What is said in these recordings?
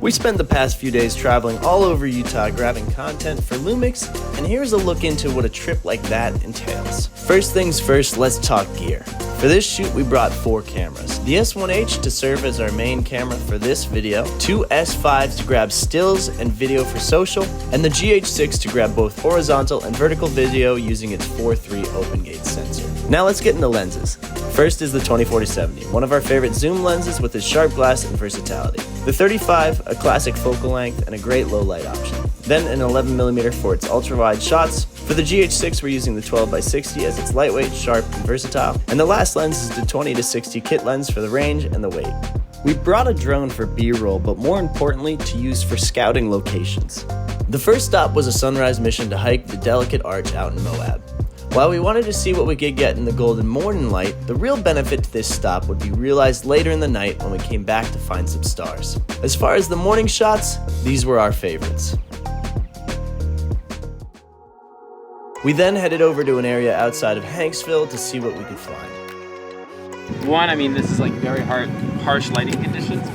We spent the past few days traveling all over Utah grabbing content for LUMIX, and here's a look into what a trip like that entails. First things first, let's talk gear. For this shoot, we brought 4 cameras. The S1H to serve as our main camera for this video, 2 S5s to grab stills and video for social, and the GH6 to grab both horizontal and vertical video using its 4.3 open gate sensor. Now let's get into lenses. First is the 20-40-70, one of our favorite zoom lenses with its sharp glass and versatility. The 35, a classic focal length and a great low light option. Then an 11mm for its ultra wide shots. For the GH6 we're using the 12x60 as it's lightweight, sharp, and versatile. And the last lens is the 20-60 kit lens for the range and the weight. We brought a drone for B-roll, but more importantly to use for scouting locations. The first stop was a sunrise mission to hike the Delicate Arch out in Moab. While we wanted to see what we could get in the golden morning light, the real benefit to this stop would be realized later in the night when we came back to find some stars. As far as the morning shots, these were our favorites. We then headed over to an area outside of Hanksville to see what we could find. One, I mean, this is like very harsh lighting conditions.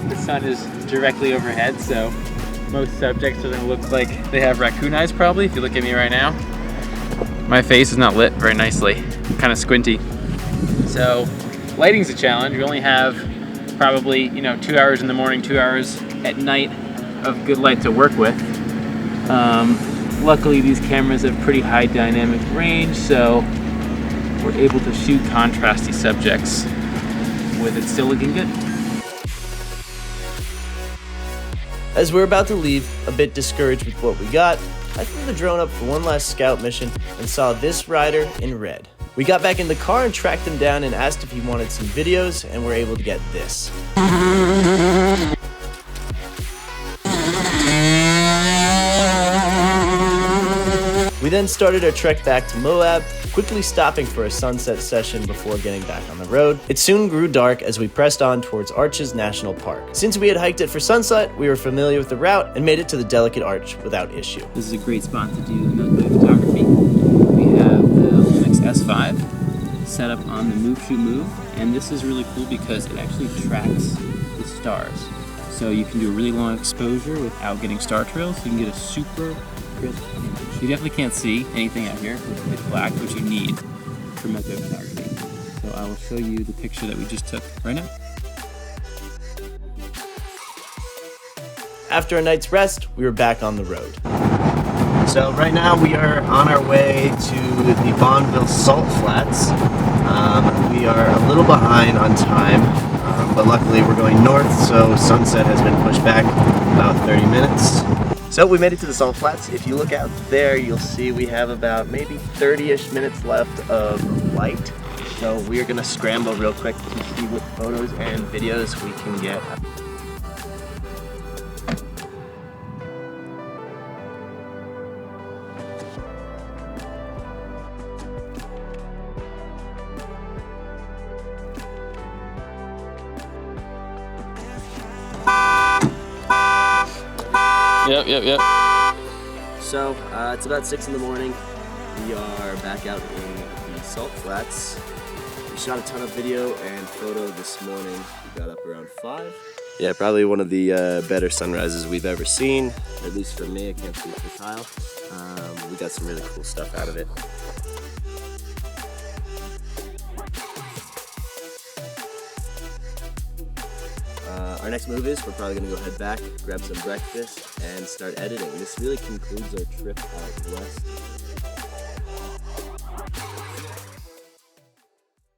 The sun is directly overhead, so most subjects are gonna look like they have raccoon eyes probably, if you look at me right now. My face is not lit very nicely. I'm kind of squinty. So lighting's a challenge. We only have probably 2 hours in the morning, 2 hours at night of good light to work with. Luckily these cameras have pretty high dynamic range, so we're able to shoot contrasty subjects with it still looking good. As we're about to leave, a bit discouraged with what we got, I threw the drone up for one last scout mission and saw this rider in red. We got back in the car and tracked him down and asked if he wanted some videos, and were able to get this. We then started our trek back to Moab, quickly stopping for a sunset session before getting back on the road. It soon grew dark as we pressed on towards Arches National Park. Since we had hiked it for sunset, we were familiar with the route and made it to the Delicate Arch without issue. This is a great spot to do military photography. We have the LUMIX S5 set up on the Move Shoot Move, and this is really cool because it actually tracks the stars. So you can do a really long exposure without getting star trails. You can get a super crisp image. You definitely can't see anything out here with pitch black, which you need for military photography. So I will show you the picture that we just took right now. After a night's rest, we were back on the road. So right now we are on our way to the Bonneville Salt Flats. We are a little behind on time, but luckily we're going north, so sunset has been pushed back about 30 minutes. So we made it to the Salt Flats. If you look out there, you'll see we have about maybe 30-ish minutes left of light. So we're gonna scramble real quick to see what photos and videos we can get. Yep. So it's about 6 in the morning. We are back out in the Salt Flats. We shot a ton of video and photo this morning. We got up around 5. Yeah, probably one of the better sunrises we've ever seen, at least for me. I can't speak for Kyle. We got some really cool stuff out of it. Our next move is we're probably going to go head back, grab some breakfast, and start editing. This really concludes our trip out west.